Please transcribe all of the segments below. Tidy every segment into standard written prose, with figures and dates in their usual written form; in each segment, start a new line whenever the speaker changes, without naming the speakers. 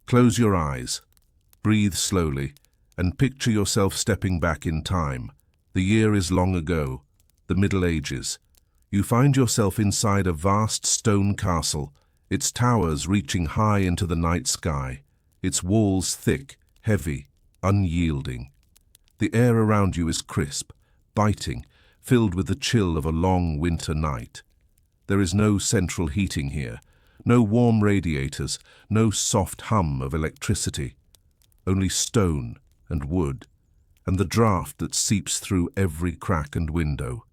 Close your eyes, breathe slowly, and picture yourself stepping back in time. The year is long ago, the Middle Ages. You find yourself inside a vast stone castle, its towers reaching high into the night sky, its walls thick, heavy, unyielding. The air around you is crisp, biting, filled with the chill of a long winter night. There is no central heating here, no warm radiators, no soft hum of electricity. Only stone and wood, and the draught that seeps through every crack and window.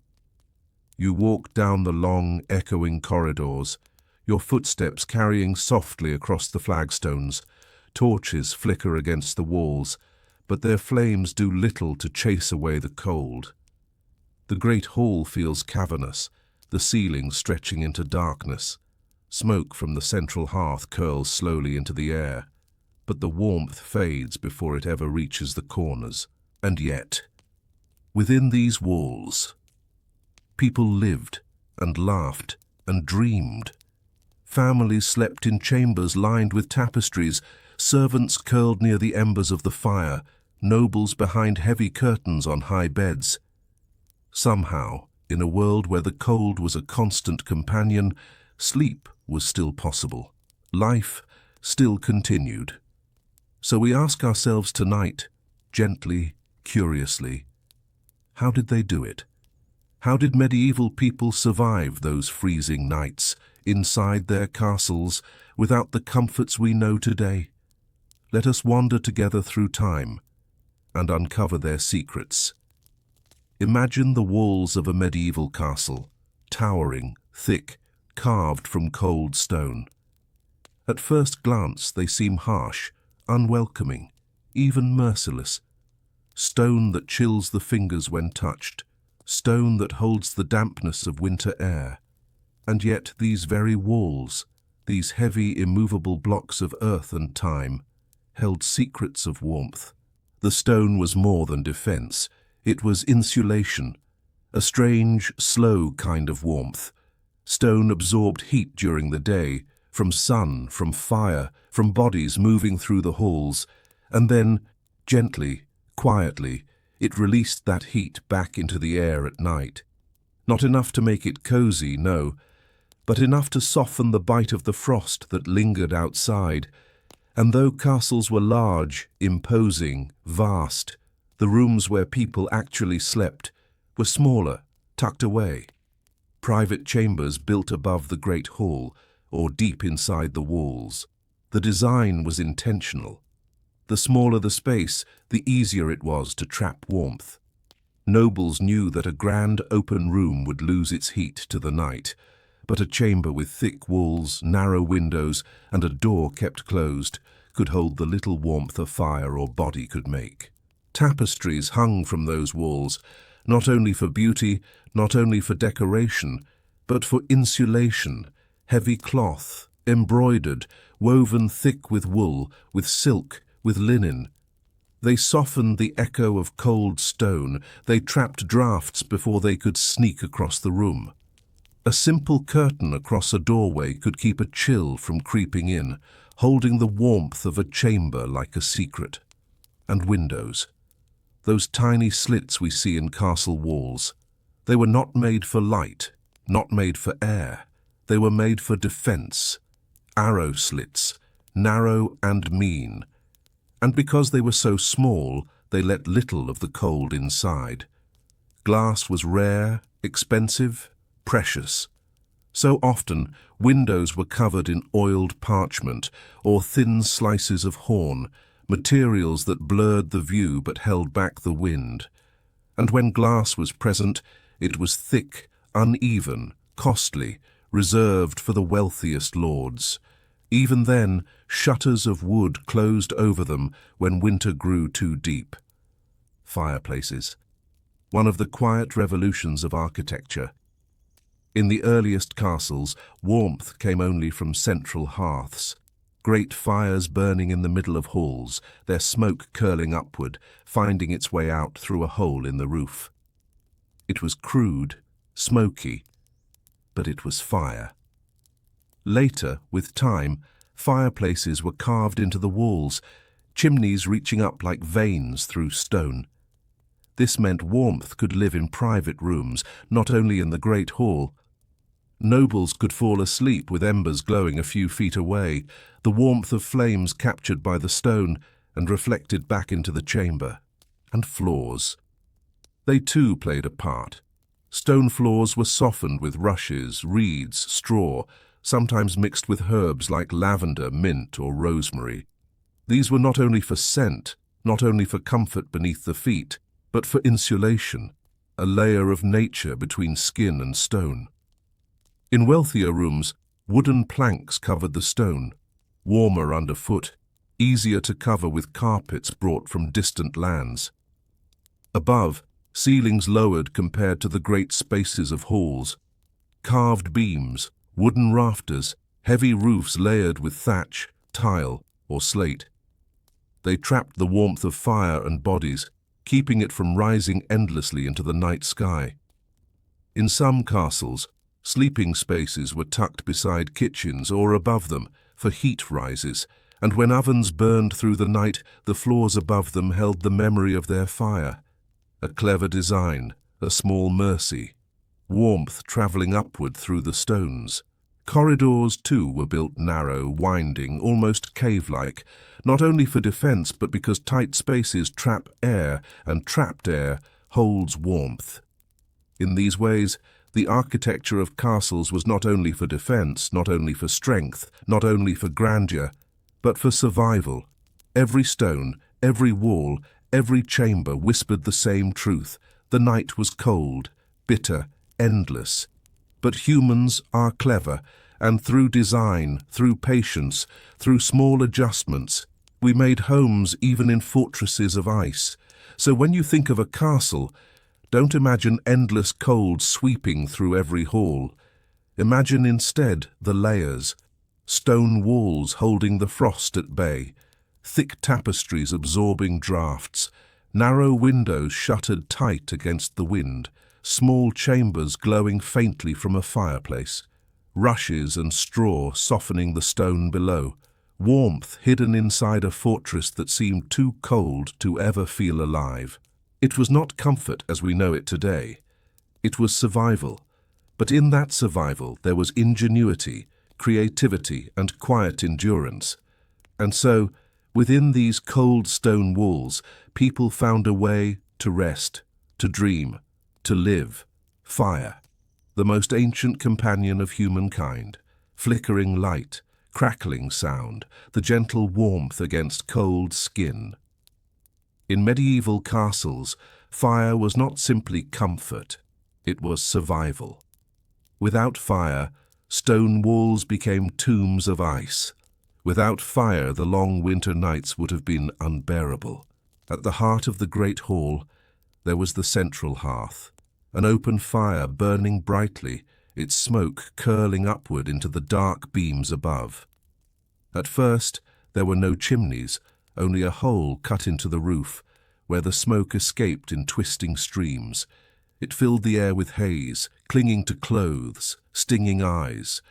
You walk down the long, echoing corridors, your footsteps carrying softly across the flagstones. Torches flicker against the walls, but their flames do little to chase away the cold. The great hall feels cavernous, the ceiling stretching into darkness. Smoke from the central hearth curls slowly into the air, but the warmth fades before it ever reaches the corners. And yet, within these walls, people lived and laughed and dreamed. Families slept in chambers lined with tapestries, servants curled near the embers of the fire, nobles behind heavy curtains on high beds. Somehow, in a world where the cold was a constant companion, sleep was still possible. Life still continued. So we ask ourselves tonight, gently, curiously, how did they do it? How did medieval people survive those freezing nights inside their castles without the comforts we know today? Let us wander together through time and uncover their secrets. Imagine the walls of a medieval castle, towering, thick, carved from cold stone. At first glance they seem harsh, unwelcoming, even merciless. Stone that chills the fingers when touched, stone that holds the dampness of winter air. And yet these very walls, these heavy, immovable blocks of earth and time, held secrets of warmth. The stone was more than defense. It was insulation, a strange, slow kind of warmth. Stone absorbed heat during the day, from sun, from fire, from bodies moving through the halls, and then, gently, quietly, it released that heat back into the air at night. Not enough to make it cozy, no, but enough to soften the bite of the frost that lingered outside. And though castles were large, imposing, vast, the rooms where people actually slept were smaller, tucked away. Private chambers built above the great hall or deep inside the walls. The design was intentional. The smaller the space, the easier it was to trap warmth. Nobles knew that a grand open room would lose its heat to the night, but a chamber with thick walls, narrow windows, and a door kept closed could hold the little warmth a fire or body could make. Tapestries hung from those walls, not only for beauty, not only for decoration, but for insulation, heavy cloth, embroidered, woven thick with wool, with silk, with linen. They softened the echo of cold stone, they trapped draughts before they could sneak across the room. A simple curtain across a doorway could keep a chill from creeping in, holding the warmth of a chamber like a secret. And windows. Those tiny slits we see in castle walls. They were not made for light, not made for air. They were made for defense. Arrow slits, narrow and mean. And because they were so small, they let little of the cold inside. Glass was rare, expensive, precious. So often, windows were covered in oiled parchment or thin slices of horn, materials that blurred the view but held back the wind. And when glass was present, it was thick, uneven, costly, reserved for the wealthiest lords. Even then, shutters of wood closed over them when winter grew too deep. Fireplaces. One of the quiet revolutions of architecture. In the earliest castles, warmth came only from central hearths. Great fires burning in the middle of halls, their smoke curling upward, finding its way out through a hole in the roof. It was crude, smoky, but it was fire. Later, with time, Fireplaces were carved into the walls, chimneys reaching up like veins through stone. This meant warmth could live in private rooms, not only in the great hall. Nobles could fall asleep with embers glowing a few feet away, the warmth of flames captured by the stone and reflected back into the chamber. And floors. They too played a part. Stone floors were softened with rushes, reeds, straw, sometimes mixed with herbs like lavender, mint, or rosemary. These were not only for scent, not only for comfort beneath the feet, but for insulation, a layer of nature between skin and stone. In wealthier rooms, wooden planks covered the stone, warmer underfoot, easier to cover with carpets brought from distant lands. Above, ceilings lowered compared to the great spaces of halls. Carved beams, wooden rafters, heavy roofs layered with thatch, tile, or slate. They trapped the warmth of fire and bodies, keeping it from rising endlessly into the night sky. In some castles, sleeping spaces were tucked beside kitchens or above them for heat rises, and when ovens burned through the night, the floors above them held the memory of their fire. A clever design, a small mercy, warmth travelling upward through the stones. Corridors, too, were built narrow, winding, almost cave-like, not only for defence but because tight spaces trap air, and trapped air holds warmth. In these ways, the architecture of castles was not only for defence, not only for strength, not only for grandeur, but for survival. Every stone, every wall, every chamber whispered the same truth. The night was cold, bitter, endless. But humans are clever, and through design, through patience, through small adjustments, we made homes even in fortresses of ice. So when you think of a castle, don't imagine endless cold sweeping through every hall. Imagine instead the layers, stone walls holding the frost at bay, thick tapestries absorbing drafts, narrow windows shuttered tight against the wind, small chambers glowing faintly from a fireplace, rushes and straw softening the stone below, warmth hidden inside a fortress that seemed too cold to ever feel alive. It was not comfort as we know it today. It was survival. But in that survival there was ingenuity, creativity, and quiet endurance. And so, within these cold stone walls, people found a way to rest, to dream, to live. Fire, the most ancient companion of humankind, flickering light, crackling sound, the gentle warmth against cold skin. In medieval castles, fire was not simply comfort, it was survival. Without fire, stone walls became tombs of ice. Without fire, the long winter nights would have been unbearable. At the heart of the great hall, there was the central hearth, an open fire burning brightly, its smoke curling upward into the dark beams above. At first, there were no chimneys, only a hole cut into the roof, where the smoke escaped in twisting streams. It filled the air with haze, clinging to clothes, stinging eyes.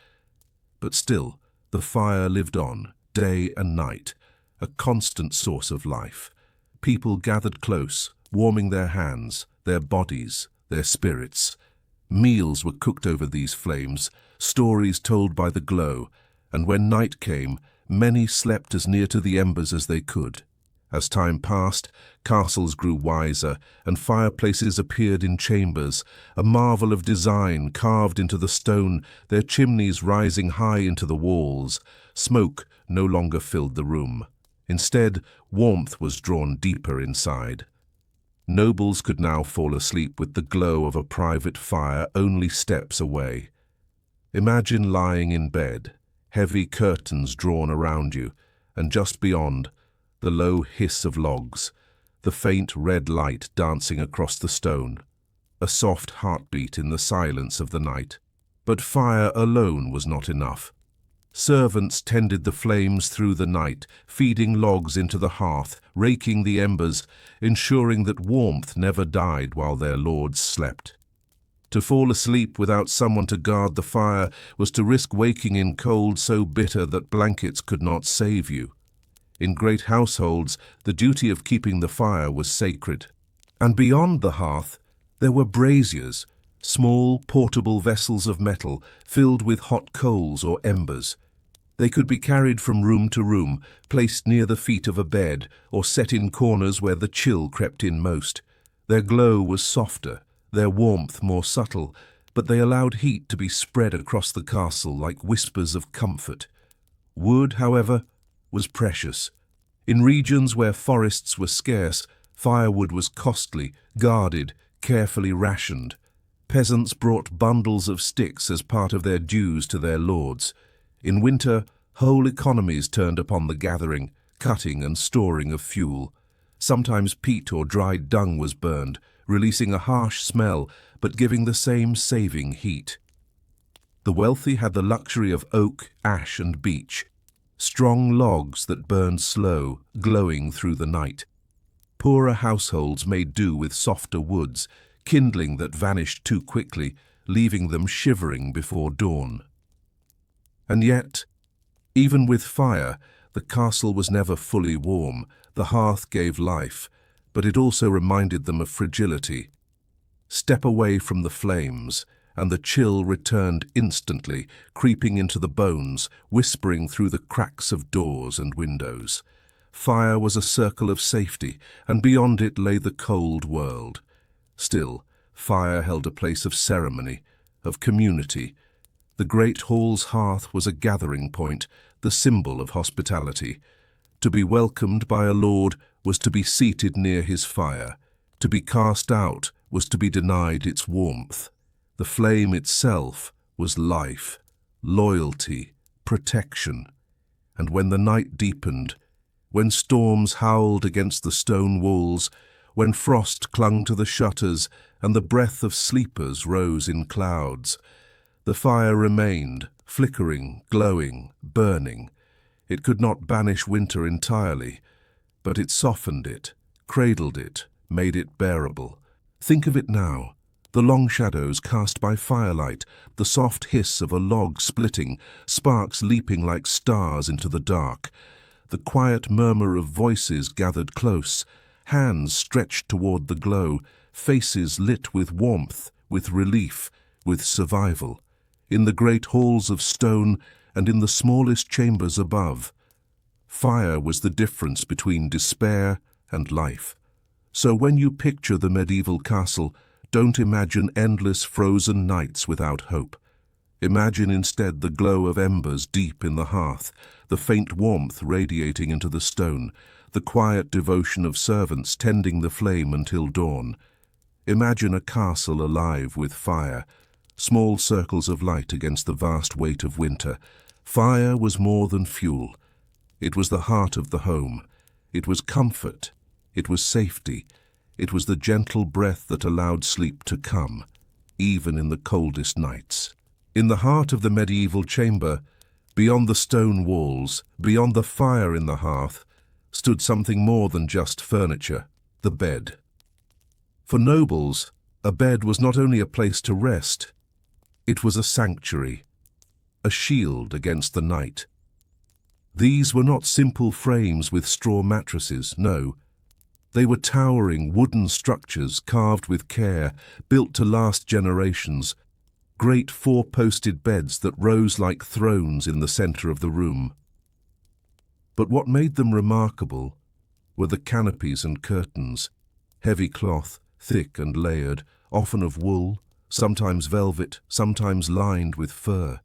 But still, the fire lived on, day and night, a constant source of life. People gathered close, warming their hands, their bodies, their spirits. Meals were cooked over these flames, stories told by the glow, and when night came, many slept as near to the embers as they could. As time passed, castles grew wiser, and fireplaces appeared in chambers, a marvel of design carved into the stone, their chimneys rising high into the walls. Smoke no longer filled the room. Instead, warmth was drawn deeper inside. Nobles could now fall asleep with the glow of a private fire only steps away. Imagine lying in bed, heavy curtains drawn around you, and just beyond, the low hiss of logs, the faint red light dancing across the stone, a soft heartbeat in the silence of the night. But fire alone was not enough. Servants tended the flames through the night, feeding logs into the hearth, raking the embers, ensuring that warmth never died while their lords slept. To fall asleep without someone to guard the fire was to risk waking in cold so bitter that blankets could not save you. In great households, the duty of keeping the fire was sacred. And beyond the hearth, there were braziers, small, portable vessels of metal filled with hot coals or embers. They could be carried from room to room, placed near the feet of a bed, or set in corners where the chill crept in most. Their glow was softer, their warmth more subtle, but they allowed heat to be spread across the castle like whispers of comfort. Wood, however, was precious. In regions where forests were scarce, firewood was costly, guarded, carefully rationed. Peasants brought bundles of sticks as part of their dues to their lords. In winter, whole economies turned upon the gathering, cutting and storing of fuel. Sometimes peat or dried dung was burned, releasing a harsh smell but giving the same saving heat. The wealthy had the luxury of oak, ash and beech, strong logs that burned slow, glowing through the night. Poorer households made do with softer woods, kindling that vanished too quickly, leaving them shivering before dawn. And yet, even with fire, the castle was never fully warm. The hearth gave life, but it also reminded them of fragility. Step away from the flames, and the chill returned instantly, creeping into the bones, whispering through the cracks of doors and windows. Fire was a circle of safety, and beyond it lay the cold world. Still, fire held a place of ceremony, of community. The great hall's hearth was a gathering point, the symbol of hospitality. To be welcomed by a lord was to be seated near his fire. To be cast out was to be denied its warmth. The flame itself was life, loyalty, protection. And when the night deepened, when storms howled against the stone walls, when frost clung to the shutters and the breath of sleepers rose in clouds, the fire remained, flickering, glowing, burning. It could not banish winter entirely, but it softened it, cradled it, made it bearable. Think of it now. The long shadows cast by firelight, the soft hiss of a log splitting, sparks leaping like stars into the dark, the quiet murmur of voices gathered close, hands stretched toward the glow, faces lit with warmth, with relief, with survival. In the great halls of stone and in the smallest chambers above, fire was the difference between despair and life. So when you picture the medieval castle, don't imagine endless frozen nights without hope. Imagine instead the glow of embers deep in the hearth, the faint warmth radiating into the stone, the quiet devotion of servants tending the flame until dawn. Imagine a castle alive with fire, small circles of light against the vast weight of winter. Fire was more than fuel. It was the heart of the home. It was comfort. It was safety. It was the gentle breath that allowed sleep to come, even in the coldest nights. In the heart of the medieval chamber, beyond the stone walls, beyond the fire in the hearth, stood something more than just furniture, the bed. For nobles, a bed was not only a place to rest, it was a sanctuary, a shield against the night. These were not simple frames with straw mattresses, no. They were towering wooden structures carved with care, built to last generations, great four-posted beds that rose like thrones in the center of the room. But what made them remarkable were the canopies and curtains, heavy cloth, thick and layered, often of wool, sometimes velvet, sometimes lined with fur.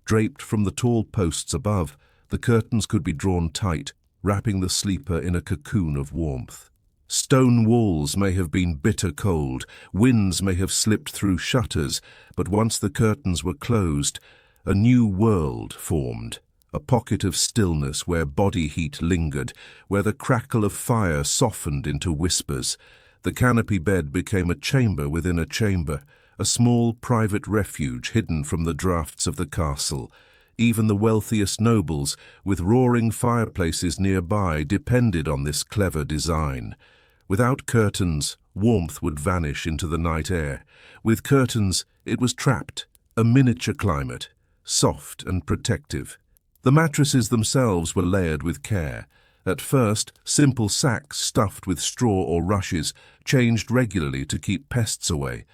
Draped from the tall posts above, the curtains could be drawn tight, wrapping the sleeper in a cocoon of warmth. Stone walls may have been bitter cold, winds may have slipped through shutters, but once the curtains were closed, a new world formed, a pocket of stillness where body heat lingered, where the crackle of fire softened into whispers. The canopy bed became a chamber within a chamber, a small private refuge hidden from the drafts of the castle. Even the wealthiest nobles, with roaring fireplaces nearby, depended on this clever design. Without curtains, warmth would vanish into the night air. With curtains, it was trapped, a miniature climate, soft and protective. The mattresses themselves were layered with care. At first, simple sacks stuffed with straw or rushes, changed regularly to keep pests away.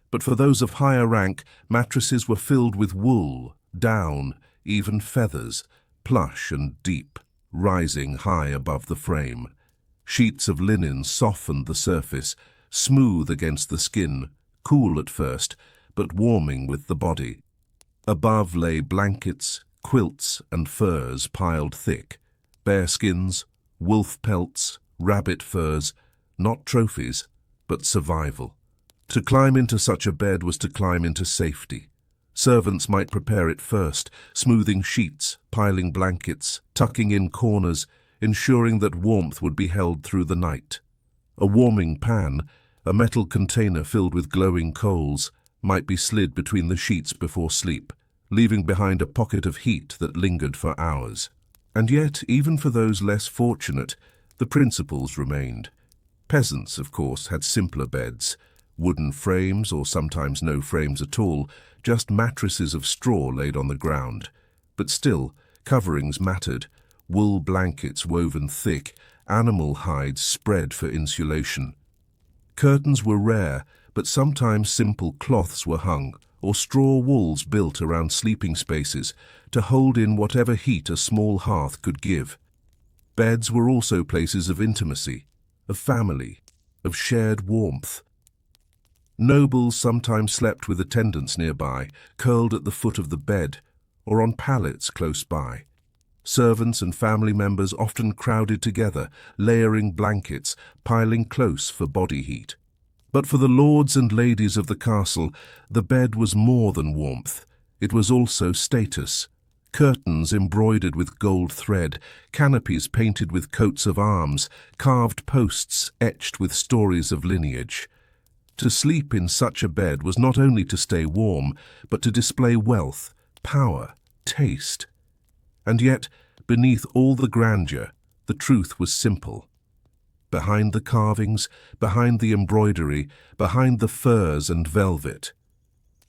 But for those of higher rank, mattresses were filled with wool, down, even feathers, plush and deep, rising high above the frame. Sheets of linen softened the surface, smooth against the skin, cool at first, but warming with the body. Above lay blankets, quilts and furs piled thick, bearskins, wolf pelts, rabbit furs, not trophies, but survival. To climb into such a bed was to climb into safety. Servants might prepare it first, smoothing sheets, piling blankets, tucking in corners, ensuring that warmth would be held through the night. A warming pan, a metal container filled with glowing coals, might be slid between the sheets before sleep, leaving behind a pocket of heat that lingered for hours. And yet, even for those less fortunate, the principles remained. Peasants, of course, had simpler beds, wooden frames or sometimes no frames at all, just mattresses of straw laid on the ground. But still, coverings mattered, wool blankets woven thick, animal hides spread for insulation. Curtains were rare, but sometimes simple cloths were hung, or straw walls built around sleeping spaces to hold in whatever heat a small hearth could give. Beds were also places of intimacy, of family, of shared warmth. Nobles sometimes slept with attendants nearby, curled at the foot of the bed, or on pallets close by. Servants and family members often crowded together, layering blankets, piling close for body heat. But for the lords and ladies of the castle, the bed was more than warmth. It was also status. Curtains embroidered with gold thread, canopies painted with coats of arms, carved posts etched with stories of lineage. To sleep in such a bed was not only to stay warm, but to display wealth, power, taste. And yet, beneath all the grandeur, the truth was simple. Behind the carvings, behind the embroidery, behind the furs and velvet,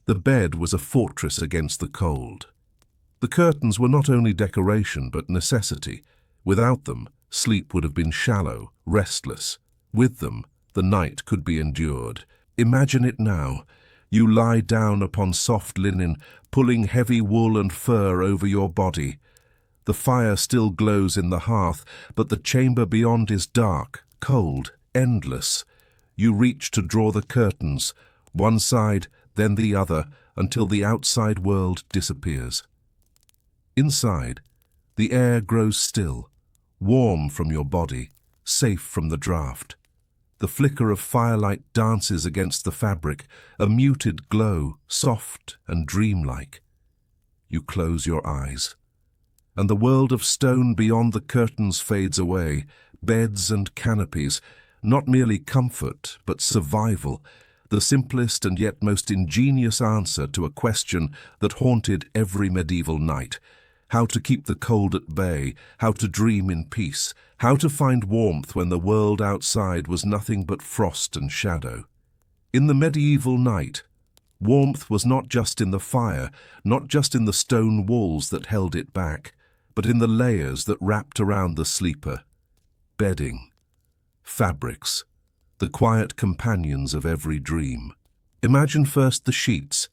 the bed was a fortress against the cold. The curtains were not only decoration but necessity. Without them, sleep would have been shallow, restless. With them, the night could be endured. Imagine it now. You lie down upon soft linen, pulling heavy wool and fur over your body. The fire still glows in the hearth, but the chamber beyond is dark, cold, endless. You reach to draw the curtains, one side, then the other, until the outside world disappears. Inside, the air grows still, warm from your body, safe from the draught. The flicker of firelight dances against the fabric, a muted glow, soft and dreamlike. You close your eyes, and the world of stone beyond the curtains fades away, beds and canopies, not merely comfort, but survival, the simplest and yet most ingenious answer to a question that haunted every medieval night. How to keep the cold at bay, how to dream in peace, how to find warmth when the world outside was nothing but frost and shadow. In the medieval night, warmth was not just in the fire, not just in the stone walls that held it back, but in the layers that wrapped around the sleeper. Bedding, fabrics, the quiet companions of every dream. Imagine first the sheets.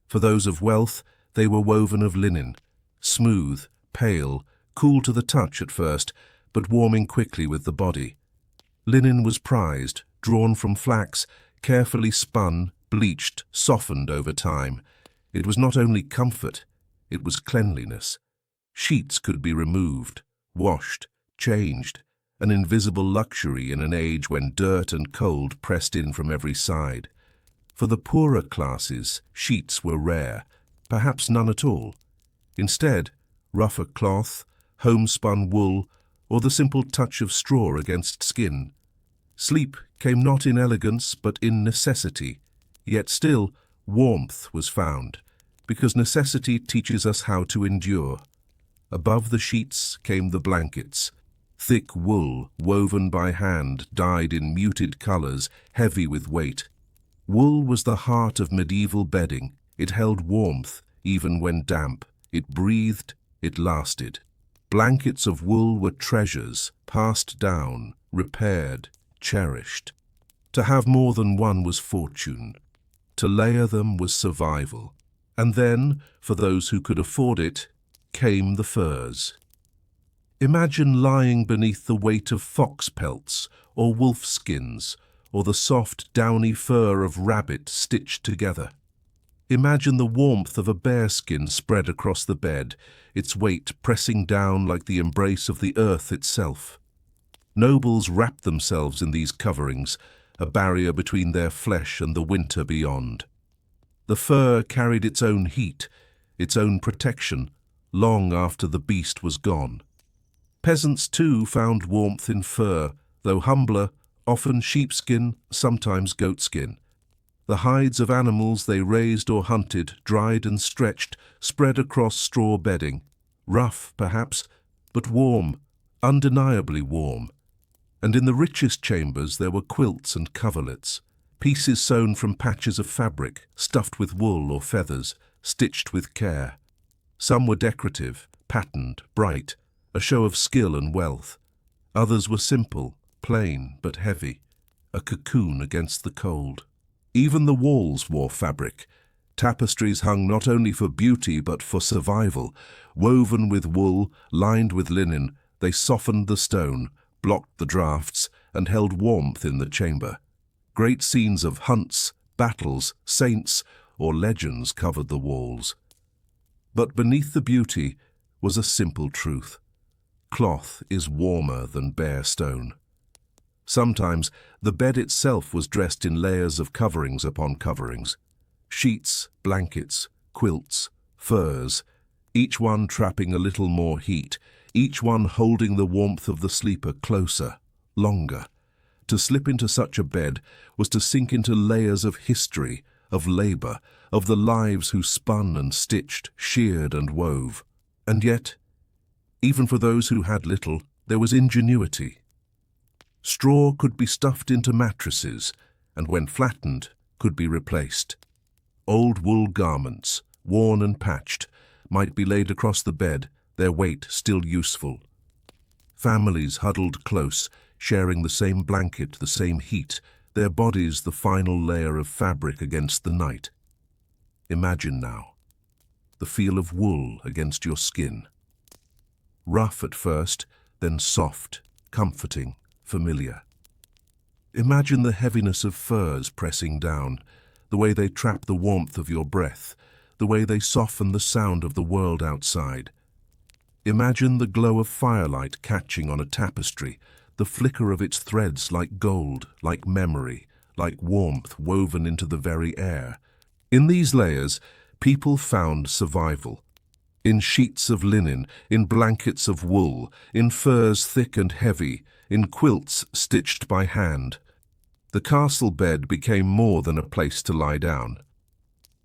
For those of wealth, they were woven of linen, smooth, pale, cool to the touch at first, but warming quickly with the body. Linen was prized, drawn from flax, carefully spun, bleached, softened over time. It was not only comfort, it was cleanliness. Sheets could be removed, washed, changed, an invisible luxury in an age when dirt and cold pressed in from every side. For the poorer classes, sheets were rare, perhaps none at all. Instead, rougher cloth, homespun wool, or the simple touch of straw against skin. Sleep came not in elegance but in necessity, yet still warmth was found, because necessity teaches us how to endure. Above the sheets came the blankets, Thick wool, woven by hand, dyed in muted colors, heavy with weight. Wool was the heart of medieval bedding. It held warmth, even when damp. It breathed, it lasted. Blankets of wool were treasures, passed down, repaired, cherished. To have more than one was fortune. To layer them was survival. And then, for those who could afford it, came the furs. Imagine lying beneath the weight of fox pelts or wolf skins, or the soft, downy fur of rabbit stitched together. Imagine the warmth of a bearskin spread across the bed, its weight pressing down like the embrace of the earth itself. Nobles wrapped themselves in these coverings, a barrier between their flesh and the winter beyond. The fur carried its own heat, its own protection, long after the beast was gone. Peasants, too, found warmth in fur, though humbler, often sheepskin, sometimes goatskin. The hides of animals they raised or hunted, dried and stretched, spread across straw bedding. Rough, perhaps, but warm, undeniably warm. And in the richest chambers there were quilts and coverlets, pieces sewn from patches of fabric, stuffed with wool or feathers, stitched with care. Some were decorative, patterned, bright, a show of skill and wealth. Others were simple, plain but heavy, a cocoon against the cold. Even the walls wore fabric. Tapestries hung not only for beauty but for survival. Woven with wool, lined with linen, they softened the stone, blocked the drafts, and held warmth in the chamber. Great scenes of hunts, battles, saints, or legends covered the walls. But beneath the beauty was a simple truth. Cloth is warmer than bare stone. Sometimes the bed itself was dressed in layers of coverings upon coverings. Sheets, blankets, quilts, furs, each one trapping a little more heat, each one holding the warmth of the sleeper closer, longer. To slip into such a bed was to sink into layers of history, of labor, of the lives who spun and stitched, sheared and wove. And yet, even for those who had little, there was ingenuity. Straw could be stuffed into mattresses, and when flattened, could be replaced. Old wool garments, worn and patched, might be laid across the bed, their weight still useful. Families huddled close, sharing the same blanket, the same heat, their bodies the final layer of fabric against the night. Imagine now, the feel of wool against your skin. Rough at first, then soft, comforting, familiar. Imagine the heaviness of furs pressing down, the way they trap the warmth of your breath, the way they soften the sound of the world outside. Imagine the glow of firelight catching on a tapestry, the flicker of its threads like gold, like memory, like warmth woven into the very air. In these layers, people found survival. In sheets of linen, in blankets of wool, in furs thick and heavy, in quilts stitched by hand. The castle bed became more than a place to lie down.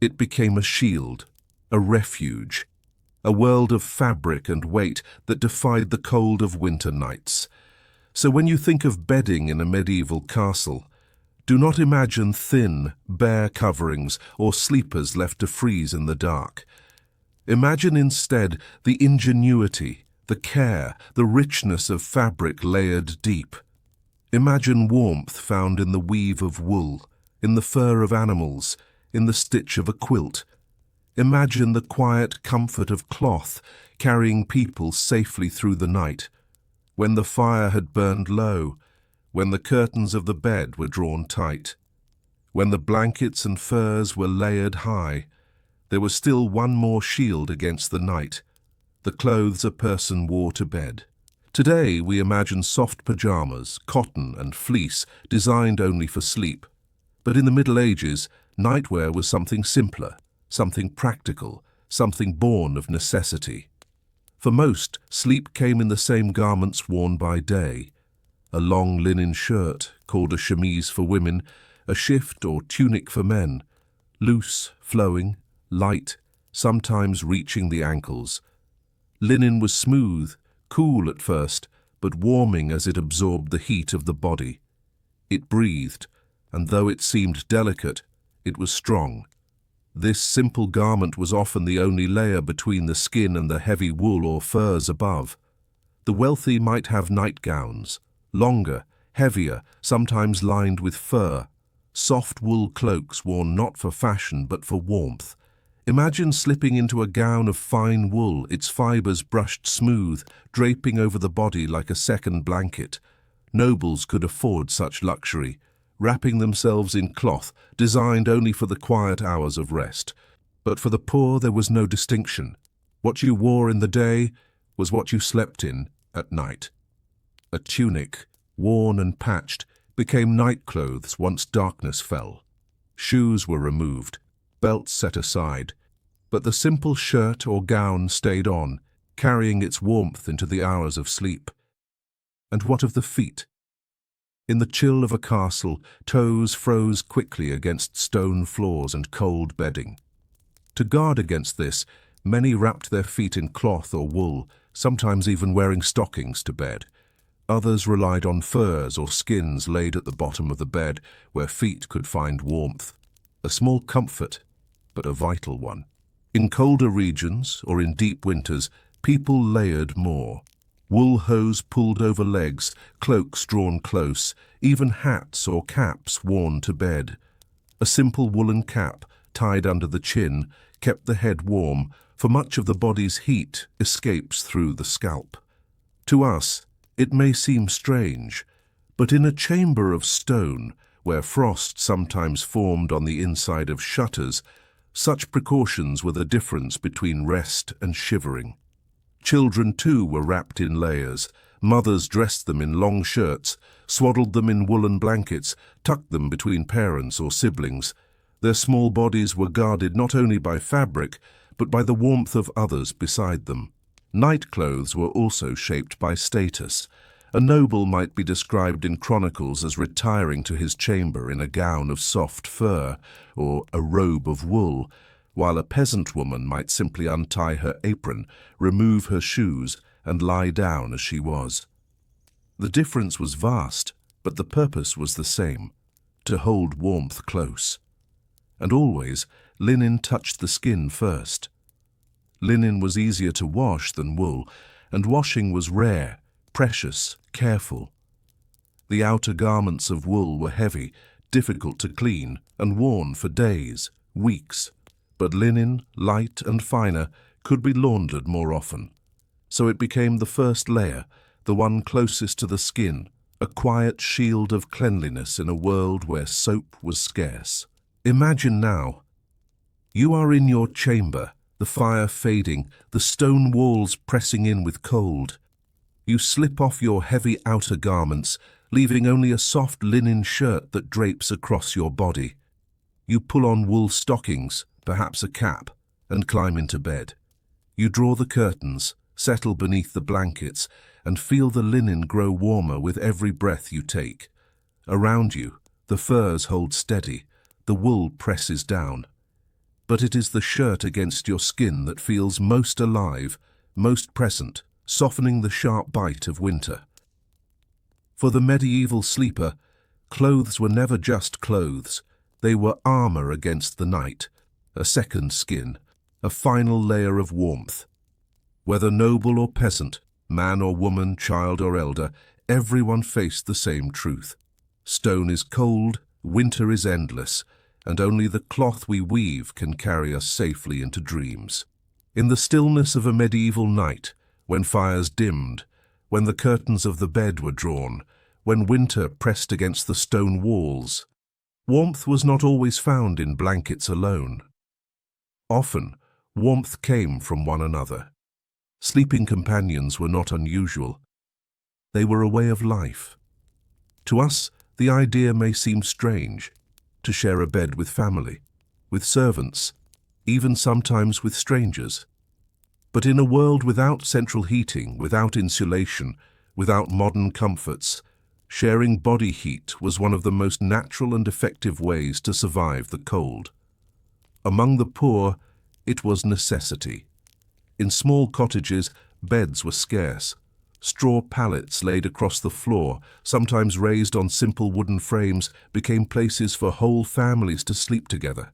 It became a shield, a refuge, a world of fabric and weight that defied the cold of winter nights. So when you think of bedding in a medieval castle, do not imagine thin, bare coverings or sleepers left to freeze in the dark. Imagine instead the ingenuity, the care, the richness of fabric layered deep. Imagine warmth found in the weave of wool, in the fur of animals, in the stitch of a quilt. Imagine the quiet comfort of cloth carrying people safely through the night, when the fire had burned low, when the curtains of the bed were drawn tight, when the blankets and furs were layered high. There was still one more shield against the night, the clothes a person wore to bed. Today we imagine soft pajamas, cotton and fleece, designed only for sleep. But in the Middle Ages, nightwear was something simpler, something practical, something born of necessity. For most, sleep came in the same garments worn by day. A long linen shirt, called a chemise for women, a shift or tunic for men, loose, flowing, light, sometimes reaching the ankles. Linen was smooth, cool at first, but warming as it absorbed the heat of the body. It breathed, and though it seemed delicate, it was strong. This simple garment was often the only layer between the skin and the heavy wool or furs above. The wealthy might have nightgowns, longer, heavier, sometimes lined with fur, soft wool cloaks worn not for fashion but for warmth. Imagine slipping into a gown of fine wool, its fibers brushed smooth, draping over the body like a second blanket. Nobles could afford such luxury, wrapping themselves in cloth designed only for the quiet hours of rest. But for the poor there was no distinction. What you wore in the day was what you slept in at night. A tunic, worn and patched, became nightclothes once darkness fell. Shoes were removed, belts set aside, but the simple shirt or gown stayed on, carrying its warmth into the hours of sleep. And what of the feet? In the chill of a castle, toes froze quickly against stone floors and cold bedding. To guard against this, many wrapped their feet in cloth or wool, sometimes even wearing stockings to bed. Others relied on furs or skins laid at the bottom of the bed, where feet could find warmth. A small comfort, but a vital one. In colder regions, or in deep winters, people layered more. Wool hose pulled over legs, cloaks drawn close, even hats or caps worn to bed. A simple woolen cap, tied under the chin, kept the head warm, for much of the body's heat escapes through the scalp. To us, it may seem strange, but in a chamber of stone, where frost sometimes formed on the inside of shutters, such precautions were the difference between rest and shivering. Children, too, were wrapped in layers. Mothers dressed them in long shirts, swaddled them in woolen blankets, tucked them between parents or siblings. Their small bodies were guarded not only by fabric, but by the warmth of others beside them. Nightclothes were also shaped by status. A noble might be described in chronicles as retiring to his chamber in a gown of soft fur or a robe of wool, while a peasant woman might simply untie her apron, remove her shoes, and lie down as she was. The difference was vast, but the purpose was the same: to hold warmth close. And always, linen touched the skin first. Linen was easier to wash than wool, and washing was rare, precious, careful. The outer garments of wool were heavy, difficult to clean, and worn for days, weeks. But linen, light and finer, could be laundered more often. So it became the first layer, the one closest to the skin, a quiet shield of cleanliness in a world where soap was scarce. Imagine now, you are in your chamber, the fire fading, the stone walls pressing in with cold. You slip off your heavy outer garments, leaving only a soft linen shirt that drapes across your body. You pull on wool stockings, perhaps a cap, and climb into bed. You draw the curtains, settle beneath the blankets, and feel the linen grow warmer with every breath you take. Around you, the furs hold steady, the wool presses down. But it is the shirt against your skin that feels most alive, most present, softening the sharp bite of winter. For the medieval sleeper, clothes were never just clothes. They were armor against the night, a second skin, a final layer of warmth. Whether noble or peasant, man or woman, child or elder, everyone faced the same truth. Stone is cold, winter is endless, and only the cloth we weave can carry us safely into dreams. In the stillness of a medieval night, when fires dimmed, when the curtains of the bed were drawn, when winter pressed against the stone walls, warmth was not always found in blankets alone. Often, warmth came from one another. Sleeping companions were not unusual. They were a way of life. To us, the idea may seem strange, to share a bed with family, with servants, even sometimes with strangers. But in a world without central heating, without insulation, without modern comforts, sharing body heat was one of the most natural and effective ways to survive the cold. Among the poor, it was necessity. In small cottages, beds were scarce. Straw pallets laid across the floor, sometimes raised on simple wooden frames, became places for whole families to sleep together.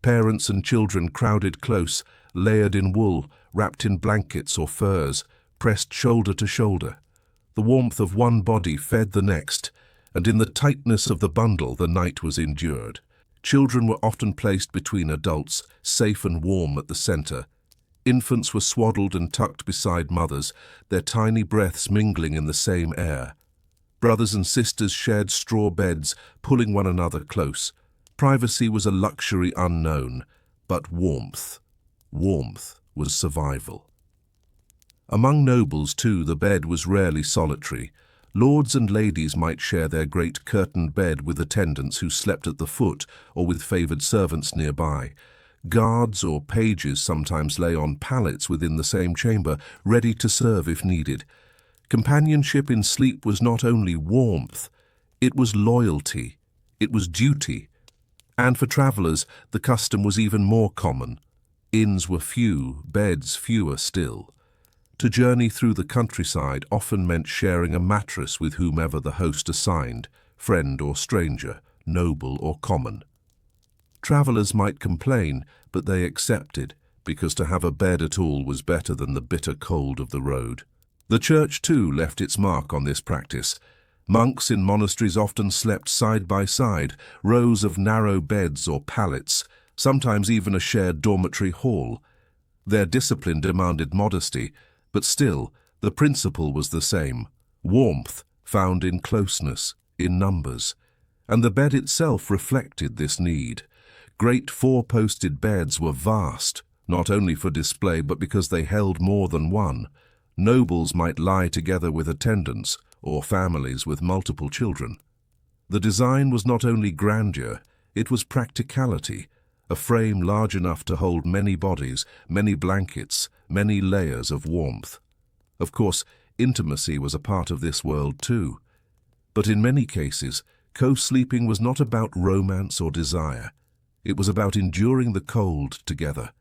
Parents and children crowded close, layered in wool, wrapped in blankets or furs, pressed shoulder to shoulder. The warmth of one body fed the next, and in the tightness of the bundle the night was endured. Children were often placed between adults, safe and warm at the center. Infants were swaddled and tucked beside mothers, their tiny breaths mingling in the same air. Brothers and sisters shared straw beds, pulling one another close. Privacy was a luxury unknown, but warmth was survival. Among nobles, too, the bed was rarely solitary. Lords and ladies might share their great curtained bed with attendants who slept at the foot or with favored servants nearby. Guards or pages sometimes lay on pallets within the same chamber, ready to serve if needed. Companionship in sleep was not only warmth, it was loyalty, it was duty. And for travelers, the custom was even more common. Inns were few, beds fewer still. To journey through the countryside often meant sharing a mattress with whomever the host assigned, friend or stranger, noble or common. Travelers might complain, but they accepted, because to have a bed at all was better than the bitter cold of the road. The church, too, left its mark on this practice. Monks in monasteries often slept side by side, rows of narrow beds or pallets, sometimes even a shared dormitory hall. Their discipline demanded modesty, but still, the principle was the same: warmth found in closeness, in numbers. And the bed itself reflected this need. Great four-posted beds were vast, not only for display but because they held more than one. Nobles might lie together with attendants, or families with multiple children. The design was not only grandeur, it was practicality, a frame large enough to hold many bodies, many blankets, many layers of warmth. Of course, intimacy was a part of this world too. But in many cases, co-sleeping was not about romance or desire. It was about enduring the cold together,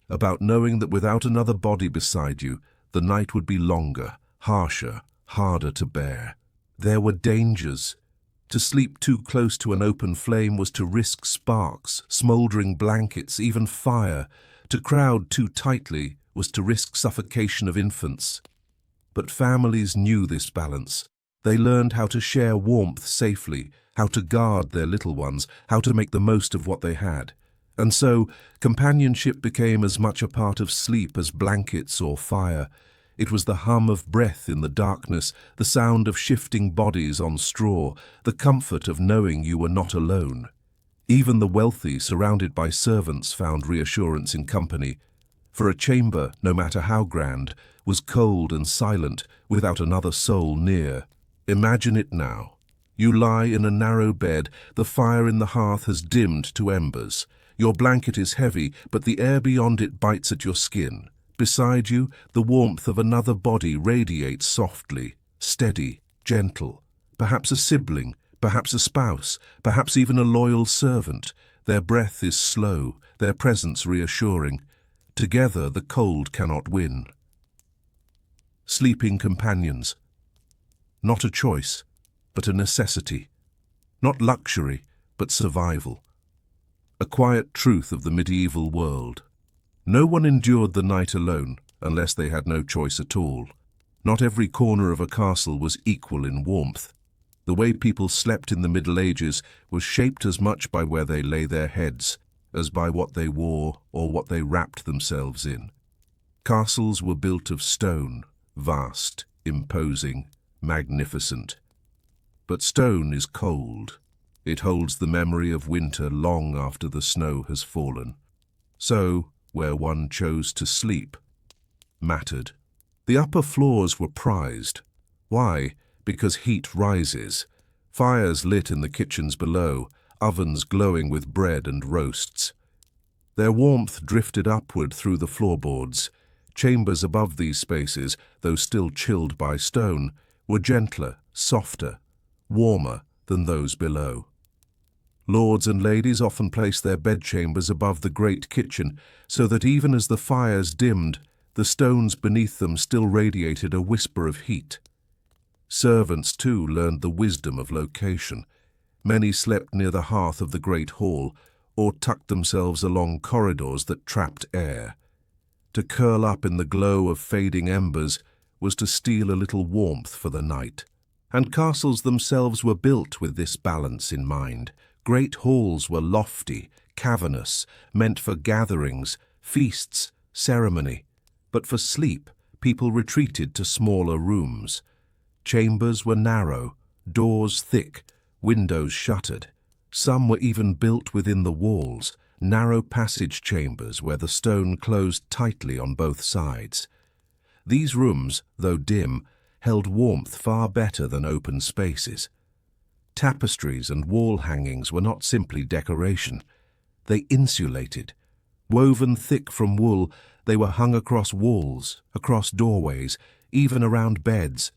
about knowing that without another body beside you, the night would be longer, harsher, harder to bear. There were dangers. To sleep too close to an open flame was to risk sparks, smouldering blankets, even fire. To crowd too tightly was to risk suffocation of infants. But families knew this balance. They learned how to share warmth safely, how to guard their little ones, how to make the most of what they had. And so, companionship became as much a part of sleep as blankets or fire. It was the hum of breath in the darkness, the sound of shifting bodies on straw, the comfort of knowing you were not alone. Even the wealthy, surrounded by servants, found reassurance in company. For a chamber, no matter how grand, was cold and silent, without another soul near. Imagine it now. You lie in a narrow bed, the fire in the hearth has dimmed to embers. Your blanket is heavy, but the air beyond it bites at your skin. Beside you, the warmth of another body radiates softly, steady, gentle. Perhaps a sibling, perhaps a spouse, perhaps even a loyal servant. Their breath is slow, their presence reassuring. Together the cold cannot win. Sleeping companions. Not a choice, but a necessity. Not luxury, but survival. A quiet truth of the medieval world. No one endured the night alone, unless they had no choice at all. Not every corner of a castle was equal in warmth. The way people slept in the Middle Ages was shaped as much by where they lay their heads as by what they wore or what they wrapped themselves in. Castles were built of stone, vast, imposing, magnificent. But stone is cold. It holds the memory of winter long after the snow has fallen. So, where one chose to sleep mattered. The upper floors were prized. Why? Because heat rises. Fires lit in the kitchens below, ovens glowing with bread and roasts. Their warmth drifted upward through the floorboards. Chambers above these spaces, though still chilled by stone, were gentler, softer, warmer than those below. Lords and ladies often placed their bedchambers above the great kitchen, so that even as the fires dimmed, The stones beneath them still radiated a whisper of heat. Servants, too, learned the wisdom of location. Many slept near the hearth of the great hall, or tucked themselves along corridors that trapped air. To curl up in the glow of fading embers was to steal a little warmth for the night. And castles themselves were built with this balance in mind. Great halls were lofty, cavernous, meant for gatherings, feasts, ceremony. But for sleep, people retreated to smaller rooms. Chambers were narrow, doors thick, windows shuttered. Some were even built within the walls, narrow passage chambers where the stone closed tightly on both sides. These rooms, though dim, held warmth far better than open spaces. Tapestries and wall hangings were not simply decoration. They insulated. Woven thick from wool, they were hung across walls, across doorways, even around beds.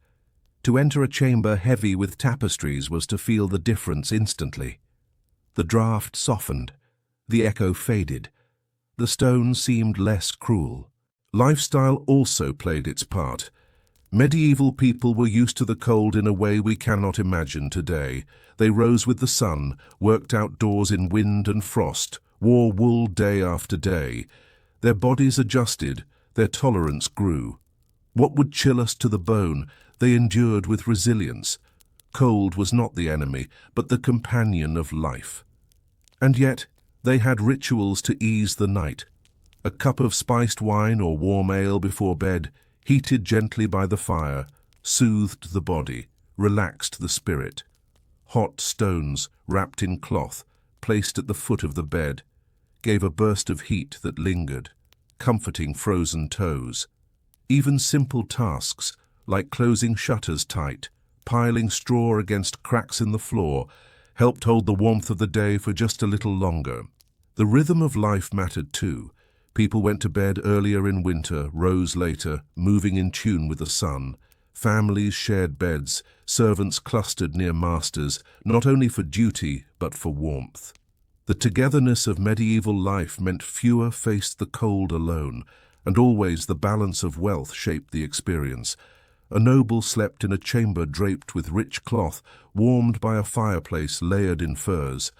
To enter a chamber heavy with tapestries was to feel the difference instantly. The draught softened. The echo faded. The stone seemed less cruel. Lifestyle also played its part. Medieval people were used to the cold in a way we cannot imagine today. They rose with the sun, worked outdoors in wind and frost, wore wool day after day. Their bodies adjusted, their tolerance grew. What would chill us to the bone, they endured with resilience. Cold was not the enemy, but the companion of life. And yet, they had rituals to ease the night. A cup of spiced wine or warm ale before bed, heated gently by the fire, soothed the body, relaxed the spirit. Hot stones, wrapped in cloth, placed at the foot of the bed, gave a burst of heat that lingered, comforting frozen toes. Even simple tasks, like closing shutters tight, piling straw against cracks in the floor, helped hold the warmth of the day for just a little longer. The rhythm of life mattered too. People went to bed earlier in winter, rose later, moving in tune with the sun. Families shared beds, servants clustered near masters, not only for duty, but for warmth. The togetherness of medieval life meant fewer faced the cold alone, and always the balance of wealth shaped the experience. A noble slept in a chamber draped with rich cloth, warmed by a fireplace layered in furs.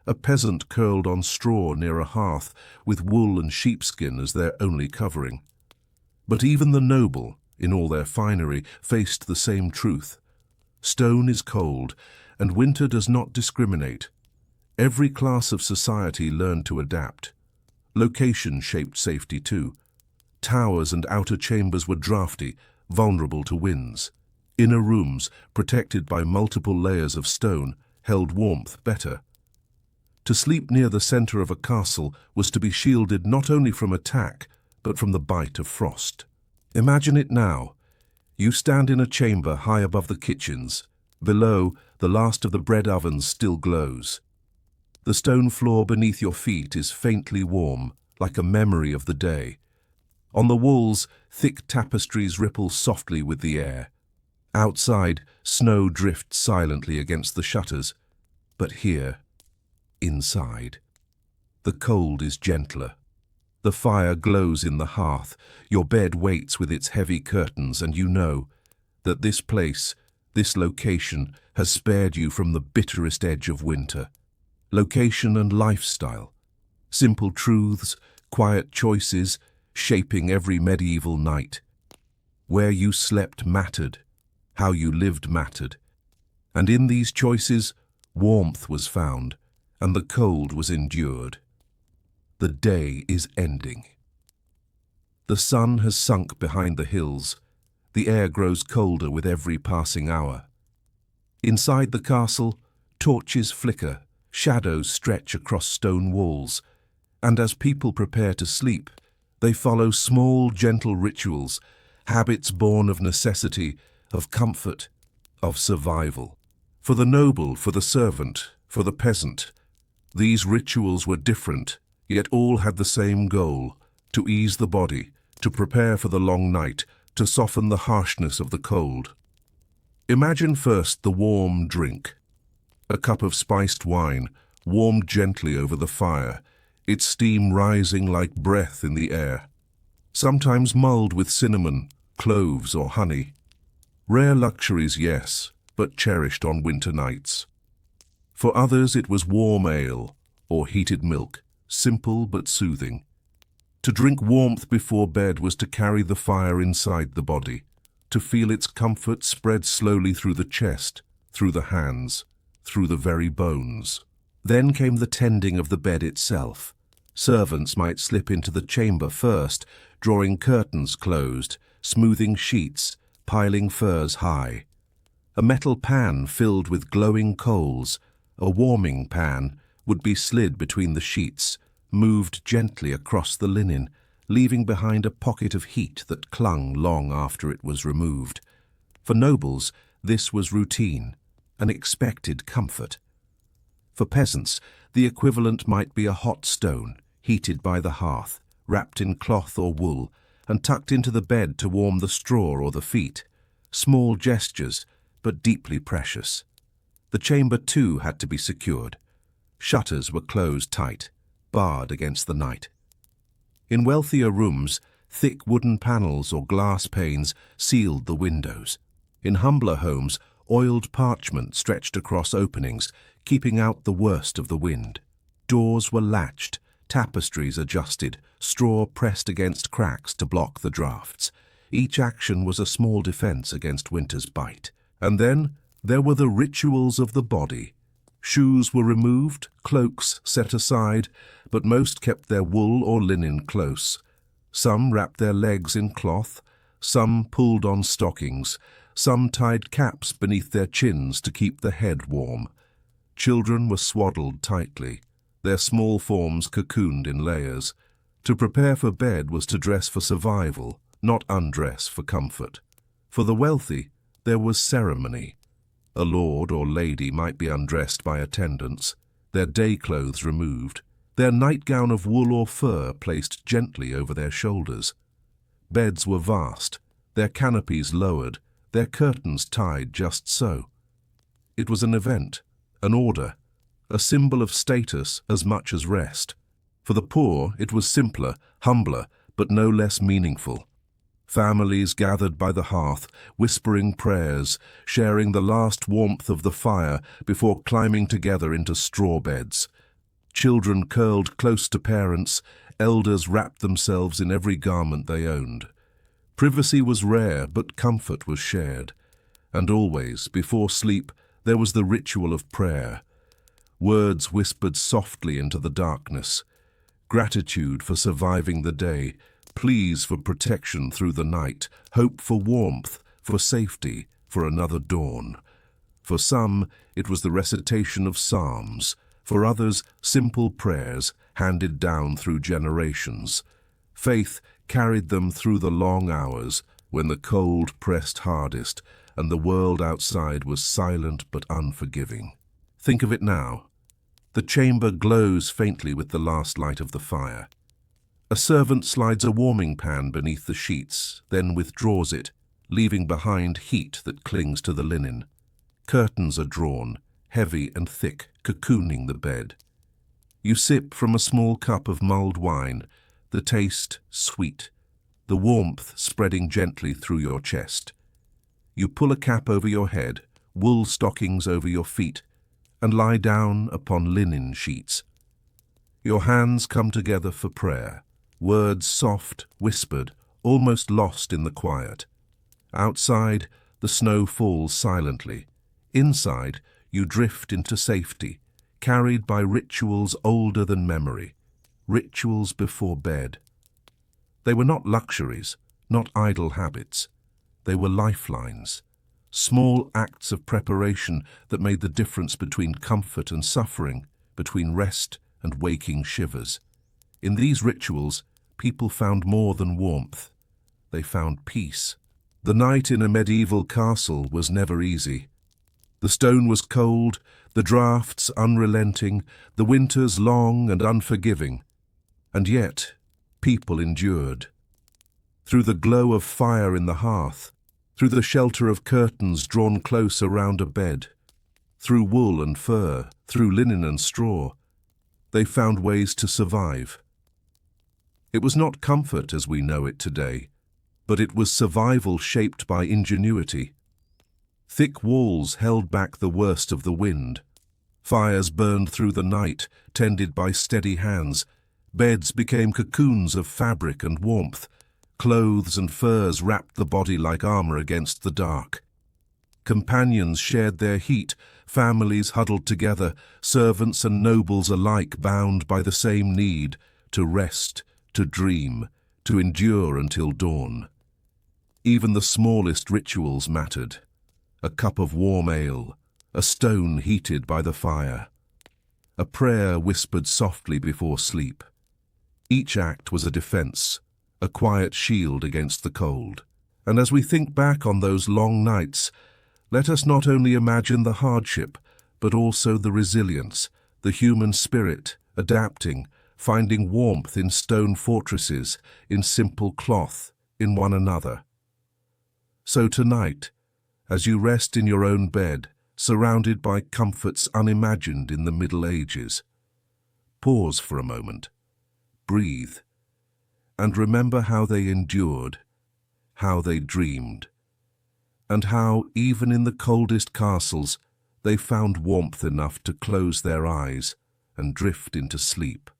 A peasant curled on straw near a hearth, with wool and sheepskin as their only covering. But even the noble, in all their finery, faced the same truth. Stone is cold, and winter does not discriminate. Every class of society learned to adapt. Location shaped safety too. Towers and outer chambers were drafty, vulnerable to winds. Inner rooms, protected by multiple layers of stone, held warmth better. To sleep near the center of a castle was to be shielded not only from attack, but from the bite of frost. Imagine it now. You stand in a chamber high above the kitchens. Below, the last of the bread ovens still glows. The stone floor beneath your feet is faintly warm, like a memory of the day. On the walls, thick tapestries ripple softly with the air. Outside, snow drifts silently against the shutters. But here, inside, the cold is gentler. The fire glows in the hearth, your bed waits with its heavy curtains, and you know that this place, this location, has spared you from the bitterest edge of winter. Location and lifestyle, simple truths, quiet choices, shaping every medieval night. Where you slept mattered, how you lived mattered. And in these choices, warmth was found, and the cold was endured. The day is ending. The sun has sunk behind the hills. The air grows colder with every passing hour. Inside the castle, torches flicker, shadows stretch across stone walls, and as people prepare to sleep, they follow small, gentle rituals, habits born of necessity, of comfort, of survival. For the noble, for the servant, for the peasant, these rituals were different, yet all had the same goal: to ease the body, to prepare for the long night, to soften the harshness of the cold. Imagine first the warm drink. A cup of spiced wine, warmed gently over the fire, its steam rising like breath in the air. sometimes mulled with cinnamon, cloves or honey. Rare luxuries, yes, but cherished on winter nights. For others it was warm ale or heated milk, simple but soothing. To drink warmth before bed was to carry the fire inside the body, to feel its comfort spread slowly through the chest, through the hands, through the very bones. Then came the tending of the bed itself. Servants might slip into the chamber first, drawing curtains closed, smoothing sheets, piling furs high. A metal pan filled with glowing coals, a warming pan, would be slid between the sheets, moved gently across the linen, leaving behind a pocket of heat that clung long after it was removed. For nobles, this was routine, an expected comfort. For peasants, the equivalent might be a hot stone, heated by the hearth, wrapped in cloth or wool, and tucked into the bed to warm the straw or the feet. Small gestures, but deeply precious. The chamber, too, had to be secured. Shutters were closed tight, barred against the night. In wealthier rooms, thick wooden panels or glass panes sealed the windows. In humbler homes, oiled parchment stretched across openings, keeping out the worst of the wind. Doors were latched, tapestries adjusted, straw pressed against cracks to block the drafts. Each action was a small defense against winter's bite. And then there were the rituals of the body. Shoes were removed, cloaks set aside, but most kept their wool or linen close. Some wrapped their legs in cloth, some pulled on stockings, some tied caps beneath their chins to keep the head warm. Children were swaddled tightly, their small forms cocooned in layers. To prepare for bed was to dress for survival, not undress for comfort. For the wealthy, there was ceremony. A lord or lady might be undressed by attendants, their day clothes removed, their nightgown of wool or fur placed gently over their shoulders. Beds were vast, their canopies lowered, their curtains tied just so. It was an event, an order, a symbol of status as much as rest. For the poor, it was simpler, humbler, but no less meaningful. Families gathered by the hearth, whispering prayers, sharing the last warmth of the fire before climbing together into straw beds. Children curled close to parents, elders wrapped themselves in every garment they owned. Privacy was rare, but comfort was shared. And always, before sleep, there was the ritual of prayer. Words whispered softly into the darkness. Gratitude for surviving the day, pleas for protection through the night, hope for warmth, for safety, for another dawn. For some, it was the recitation of psalms. For others, simple prayers handed down through generations. Faith carried them through the long hours when the cold pressed hardest and the world outside was silent but unforgiving. Think of it now. The chamber glows faintly with the last light of the fire. A servant slides a warming pan beneath the sheets, then withdraws it, leaving behind heat that clings to the linen. Curtains are drawn, heavy and thick, cocooning the bed. You sip from a small cup of mulled wine, the taste sweet, the warmth spreading gently through your chest. You pull a cap over your head, wool stockings over your feet, and lie down upon linen sheets. Your hands come together for prayer. Words soft, whispered, almost lost in the quiet. Outside, the snow falls silently. Inside, you drift into safety, carried by rituals older than memory, rituals before bed. They were not luxuries, not idle habits. They were lifelines, small acts of preparation that made the difference between comfort and suffering, between rest and waking shivers. In these rituals, people found more than warmth. They found peace. The night in a medieval castle was never easy. The stone was cold, the draughts unrelenting, the winters long and unforgiving. And yet, people endured. Through the glow of fire in the hearth, through the shelter of curtains drawn close around a bed, through wool and fur, through linen and straw, they found ways to survive. It was not comfort as we know it today, but it was survival shaped by ingenuity. Thick walls held back the worst of the wind. Fires burned through the night, tended by steady hands. Beds became cocoons of fabric and warmth. Clothes and furs wrapped the body like armor against the dark. Companions shared their heat, families huddled together, servants and nobles alike bound by the same need to rest, to dream, to endure until dawn. Even the smallest rituals mattered. A cup of warm ale, a stone heated by the fire, a prayer whispered softly before sleep. Each act was a defense, a quiet shield against the cold. And as we think back on those long nights, let us not only imagine the hardship, but also the resilience, the human spirit, adapting, finding warmth in stone fortresses, in simple cloth, in one another. So tonight, as you rest in your own bed, surrounded by comforts unimagined in the Middle Ages, pause for a moment, breathe, and remember how they endured, how they dreamed, and how, even in the coldest castles, they found warmth enough to close their eyes and drift into sleep.